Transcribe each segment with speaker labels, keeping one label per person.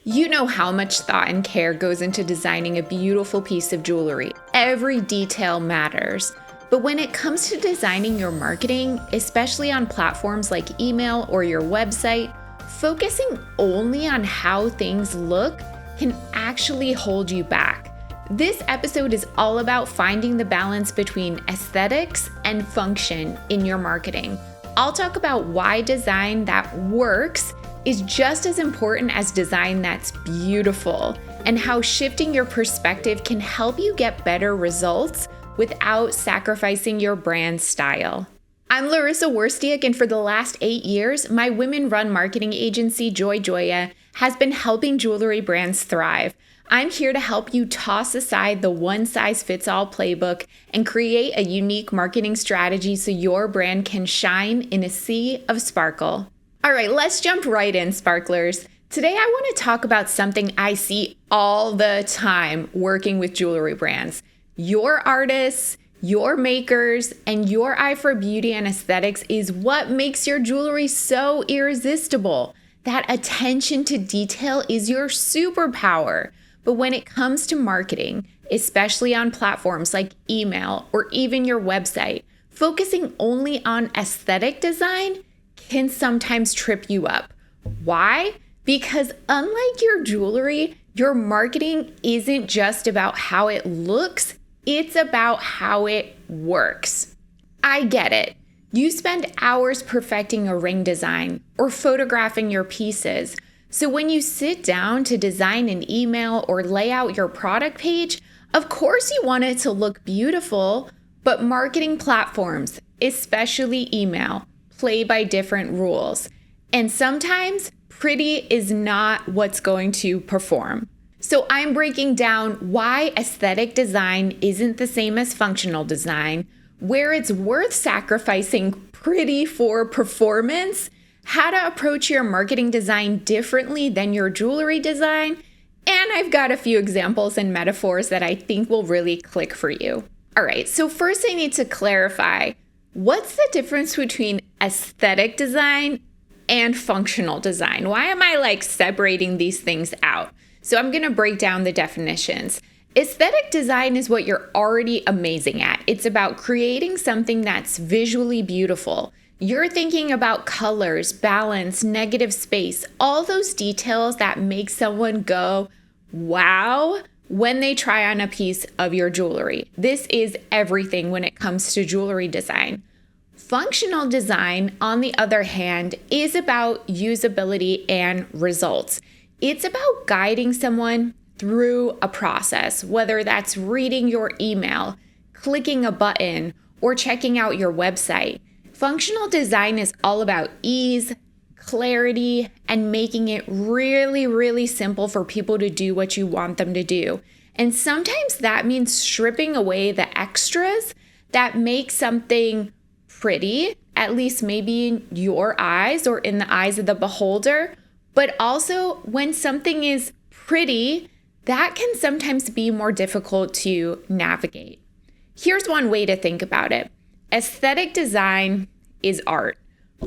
Speaker 1: You know how much thought and care goes into designing a beautiful piece of jewelry. Every detail matters. But when it comes to designing your marketing, especially on platforms like email or your website, focusing only on how things look can actually hold you back. This episode is all about finding the balance between aesthetics and function in your marketing. I'll talk about why design that works is just as important as design that's beautiful, and how shifting your perspective can help you get better results without sacrificing your brand style. I'm Larissa Werstiak, and for the last 8 years, my women-run marketing agency, Joy Joya, has been helping jewelry brands thrive. I'm here to help you toss aside the one-size-fits-all playbook and create a unique marketing strategy so your brand can shine in a sea of sparkle. All right, let's jump right in, sparklers. Today, I want to talk about something I see all the time working with jewelry brands. Your artists, your makers, and your eye for beauty and aesthetics is what makes your jewelry so irresistible. That attention to detail is your superpower. But when it comes to marketing, especially on platforms like email or even your website, focusing only on aesthetic design can sometimes trip you up. Why? Because unlike your jewelry, your marketing isn't just about how it looks, it's about how it works. I get it. You spend hours perfecting a ring design or photographing your pieces. So when you sit down to design an email or lay out your product page, of course you want it to look beautiful, but marketing platforms, especially email, play by different rules. And sometimes pretty is not what's going to perform. So I'm breaking down why aesthetic design isn't the same as functional design, where it's worth sacrificing pretty for performance, how to approach your marketing design differently than your jewelry design, and I've got a few examples and metaphors that I think will really click for you. All right, so first I need to clarify, what's the difference between aesthetic design and functional design? Why am I separating these things out? So I'm going to break down the definitions. Aesthetic design is what you're already amazing at. It's about creating something that's visually beautiful. You're thinking about colors, balance, negative space, all those details that make someone go, wow, when they try on a piece of your jewelry. This is everything when it comes to jewelry design. Functional design, on the other hand, is about usability and results. It's about guiding someone through a process, whether that's reading your email, clicking a button, or checking out your website. Functional design is all about ease, clarity, and making it really, really simple for people to do what you want them to do. And sometimes that means stripping away the extras that make something pretty, at least maybe in your eyes or in the eyes of the beholder. But also, when something is pretty, that can sometimes be more difficult to navigate. Here's one way to think about it. Aesthetic design is art.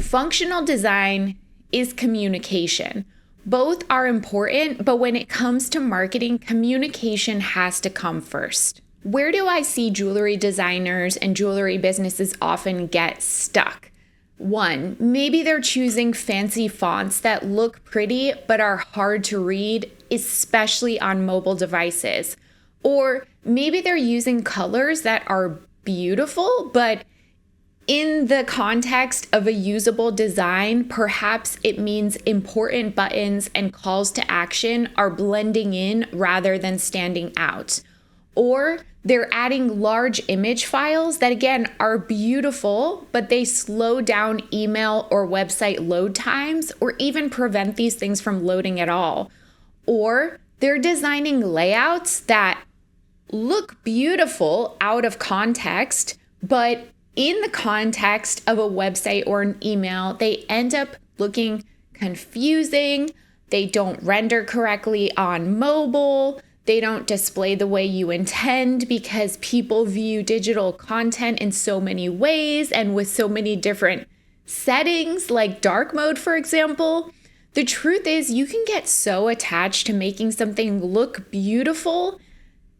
Speaker 1: Functional design is communication. Both are important, but when it comes to marketing, communication has to come first. Where do I see jewelry designers and jewelry businesses often get stuck? 1, maybe they're choosing fancy fonts that look pretty but are hard to read, especially on mobile devices. Or maybe they're using colors that are beautiful, but in the context of a usable design, perhaps it means important buttons and calls to action are blending in rather than standing out. Or they're adding large image files that, again, are beautiful, but they slow down email or website load times or even prevent these things from loading at all. Or they're designing layouts that look beautiful out of context, but in the context of a website or an email, they end up looking confusing. They don't render correctly on mobile. They don't display the way you intend because people view digital content in so many ways and with so many different settings, like dark mode, for example. The truth is, you can get so attached to making something look beautiful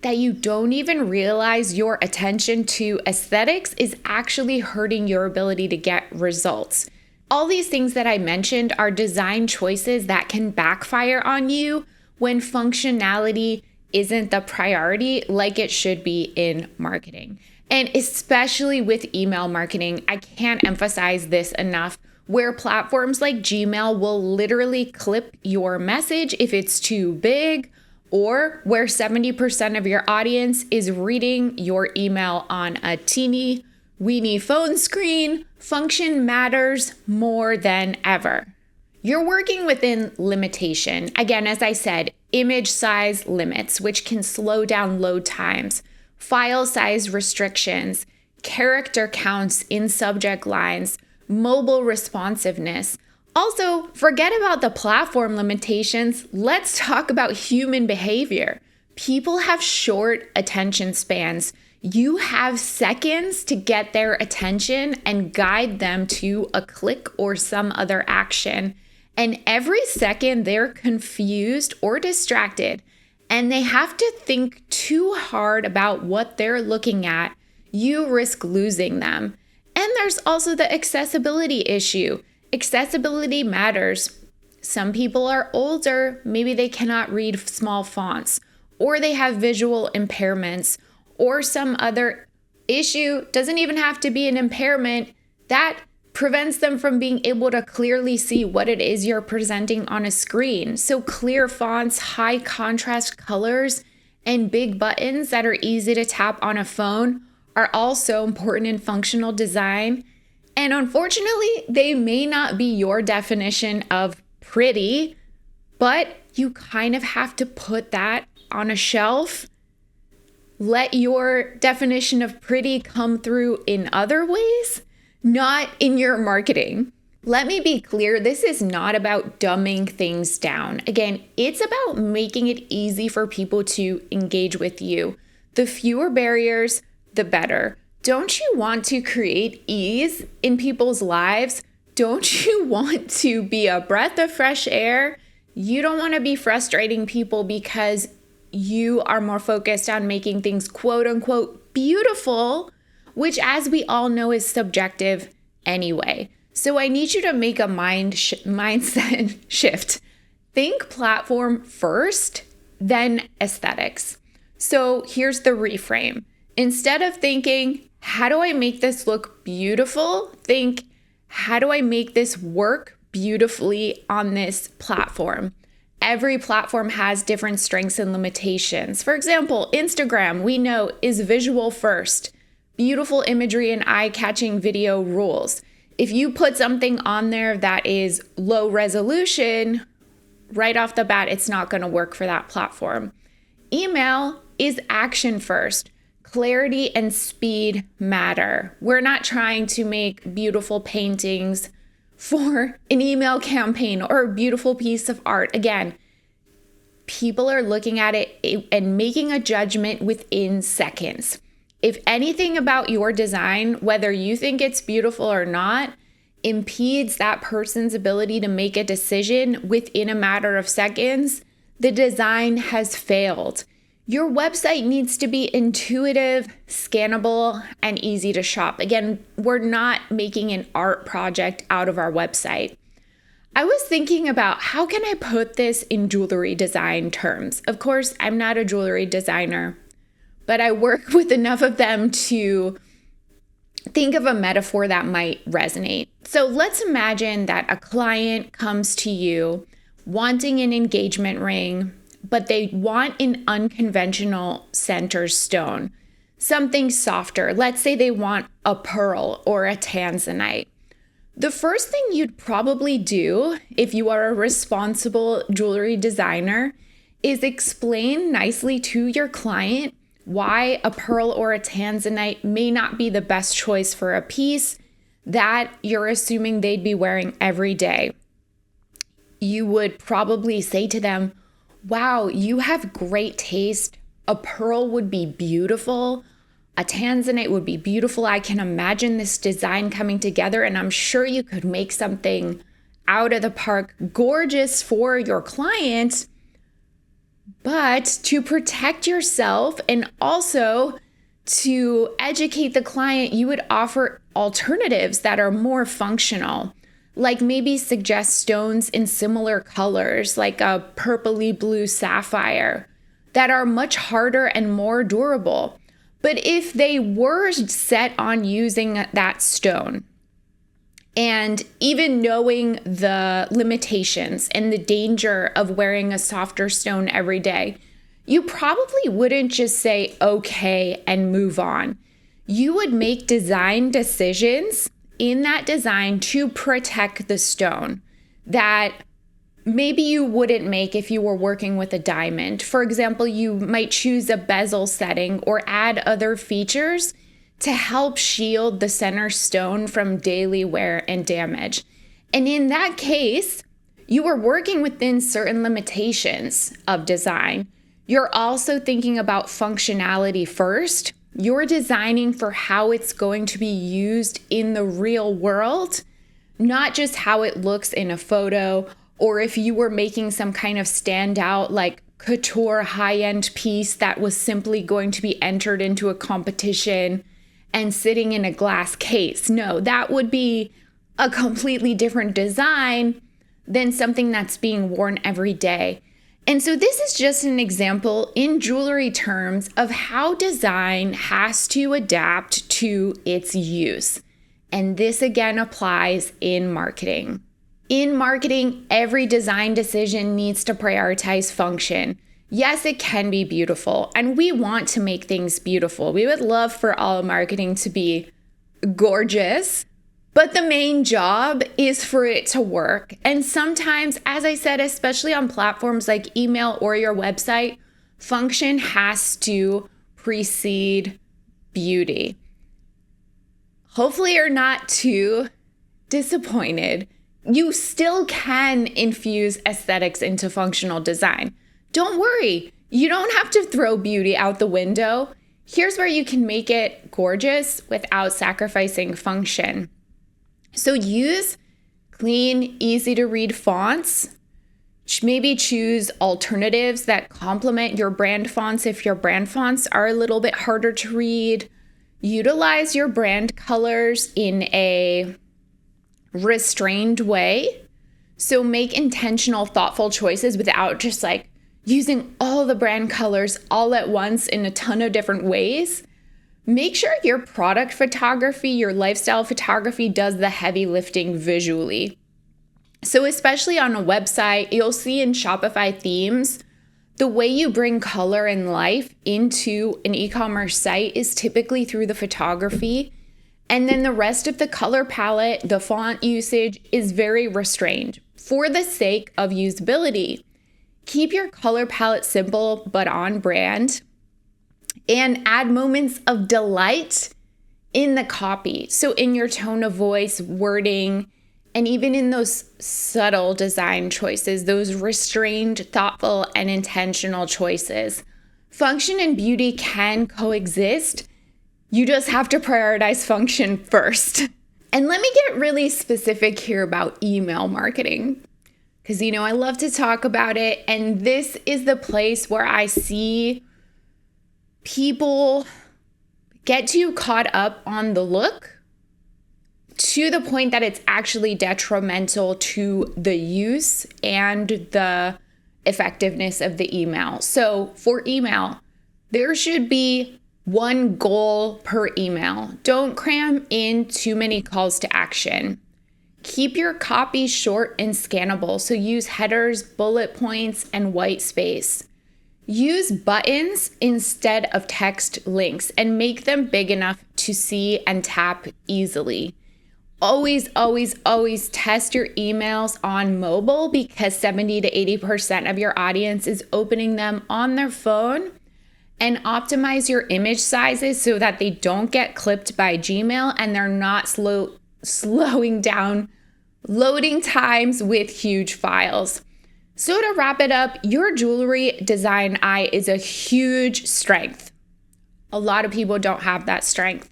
Speaker 1: that you don't even realize your attention to aesthetics is actually hurting your ability to get results. All these things that I mentioned are design choices that can backfire on you when functionality isn't the priority like it should be in marketing. And especially with email marketing, I can't emphasize this enough, where platforms like Gmail will literally clip your message if it's too big, or where 70% of your audience is reading your email on a teeny weeny phone screen. Function matters more than ever. You're working within limitation. Again, as I said, image size limits, which can slow down load times, file size restrictions, character counts in subject lines, mobile responsiveness. Also, forget about the platform limitations. Let's talk about human behavior. People have short attention spans. You have seconds to get their attention and guide them to a click or some other action. And every second they're confused or distracted, and they have to think too hard about what they're looking at, you risk losing them. And there's also the accessibility issue. Accessibility matters. Some people are older, maybe they cannot read small fonts, or they have visual impairments, or some other issue. Doesn't even have to be an impairment that prevents them from being able to clearly see what it is you're presenting on a screen. So clear fonts, high contrast colors, and big buttons that are easy to tap on a phone are also important in functional design. And unfortunately, they may not be your definition of pretty, but you kind of have to put that on a shelf. Let your definition of pretty come through in other ways, not in your marketing. Let me be clear, this is not about dumbing things down. Again, it's about making it easy for people to engage with you. The fewer barriers, the better. Don't you want to create ease in people's lives? Don't you want to be a breath of fresh air? You don't want to be frustrating people because you are more focused on making things quote unquote beautiful, which as we all know is subjective anyway. So I need you to make a mindset shift. Think platform first, then aesthetics. So here's the reframe. Instead of thinking, how do I make this look beautiful? Think, how do I make this work beautifully on this platform? Every platform has different strengths and limitations. For example, Instagram, we know, is visual first. Beautiful imagery and eye-catching video rules. If you put something on there that is low resolution, right off the bat, it's not going to work for that platform. Email is action first. Clarity and speed matter. We're not trying to make beautiful paintings for an email campaign or a beautiful piece of art. Again, people are looking at it and making a judgment within seconds. If anything about your design, whether you think it's beautiful or not, impedes that person's ability to make a decision within a matter of seconds, the design has failed. Your website needs to be intuitive, scannable, and easy to shop. Again, we're not making an art project out of our website. I was thinking about how can I put this in jewelry design terms. Of course, I'm not a jewelry designer, but I work with enough of them to think of a metaphor that might resonate. So let's imagine that a client comes to you wanting an engagement ring, but they want an unconventional center stone, something softer. Let's say they want a pearl or a tanzanite. The first thing you'd probably do if you are a responsible jewelry designer is explain nicely to your client why a pearl or a tanzanite may not be the best choice for a piece that you're assuming they'd be wearing every day. You would probably say to them, wow, you have great taste. A pearl would be beautiful. A tanzanite would be beautiful. I can imagine this design coming together, and I'm sure you could make something out of the park, gorgeous for your client, but to protect yourself and also to educate the client, you would offer alternatives that are more functional, like maybe suggest stones in similar colors, like a purpley blue sapphire, that are much harder and more durable. But if they were set on using that stone, and even knowing the limitations and the danger of wearing a softer stone every day, you probably wouldn't just say okay and move on. You would make design decisions in that design to protect the stone that maybe you wouldn't make if you were working with a diamond. For example, you might choose a bezel setting or add other features to help shield the center stone from daily wear and damage. And in that case, you are working within certain limitations of design. You're also thinking about functionality first. You're designing for how it's going to be used in the real world, not just how it looks in a photo, or if you were making some kind of standout like couture high-end piece that was simply going to be entered into a competition and sitting in a glass case. No, that would be a completely different design than something that's being worn every day. And so this is just an example in jewelry terms of how design has to adapt to its use. And this again applies in marketing. In marketing, every design decision needs to prioritize function. Yes, it can be beautiful, and we want to make things beautiful. We would love for all marketing to be gorgeous, but the main job is for it to work. And sometimes, as I said, especially on platforms like email or your website, function has to precede beauty. Hopefully, you're not too disappointed. You still can infuse aesthetics into functional design. Don't worry, you don't have to throw beauty out the window. Here's where you can make it gorgeous without sacrificing function. So use clean, easy to read fonts. Maybe choose alternatives that complement your brand fonts if your brand fonts are a little bit harder to read. Utilize your brand colors in a restrained way. So make intentional, thoughtful choices without just like using all the brand colors all at once in a ton of different ways. Make sure your product photography, your lifestyle photography does the heavy lifting visually. So especially on a website, you'll see in Shopify themes, the way you bring color and life into an e-commerce site is typically through the photography. And then the rest of the color palette, the font usage is very restrained for the sake of usability. Keep your color palette simple but on brand, and add moments of delight in the copy. So in your tone of voice, wording, and even in those subtle design choices, those restrained, thoughtful, and intentional choices. Function and beauty can coexist. You just have to prioritize function first. And let me get really specific here about email marketing, because, I love to talk about it. And this is the place where I see people get too caught up on the look to the point that it's actually detrimental to the use and the effectiveness of the email. So for email, there should be one goal per email. Don't cram in too many calls to action. Keep your copy short and scannable, so use headers, bullet points, and white space. Use buttons instead of text links and make them big enough to see and tap easily. Always, always, always test your emails on mobile, because 70 to 80% of your audience is opening them on their phone. And optimize your image sizes so that they don't get clipped by Gmail and they're not slowing down loading times with huge files. So to wrap it up, your jewelry design eye is a huge strength. A lot of people don't have that strength,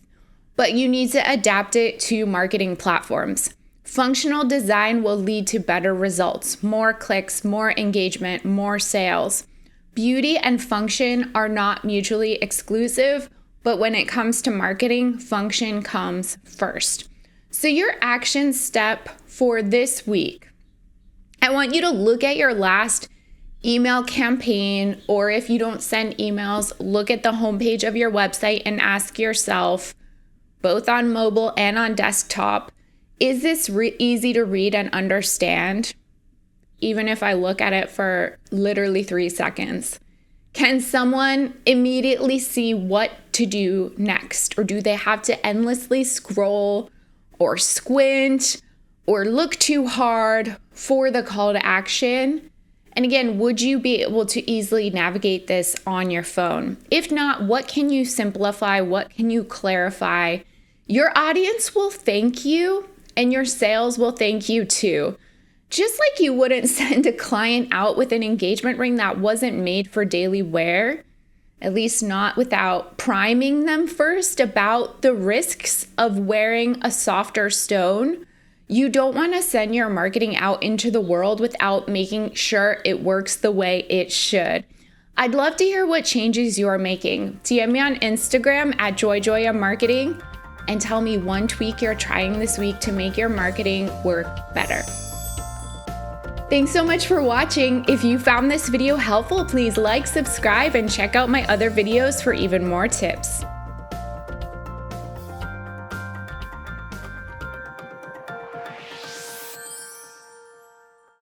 Speaker 1: but you need to adapt it to marketing platforms. Functional design will lead to better results, more clicks, more engagement, more sales. Beauty and function are not mutually exclusive, but when it comes to marketing, function comes first. So your action step for this week, I want you to look at your last email campaign, or if you don't send emails, look at the homepage of your website and ask yourself, both on mobile and on desktop, is this easy to read and understand? Even if I look at it for literally 3 seconds. Can someone immediately see what to do next? Or do they have to endlessly scroll or squint or look too hard for the call to action? And again, would you be able to easily navigate this on your phone? If not, what can you simplify? What can you clarify? Your audience will thank you, and your sales will thank you too. Just like you wouldn't send a client out with an engagement ring that wasn't made for daily wear, at least not without priming them first about the risks of wearing a softer stone. You don't want to send your marketing out into the world without making sure it works the way it should. I'd love to hear what changes you're making. DM me on Instagram at JoyJoyaMarketing and tell me one tweak you're trying this week to make your marketing work better. Thanks so much for watching. If you found this video helpful, please like, subscribe, and check out my other videos for even more tips.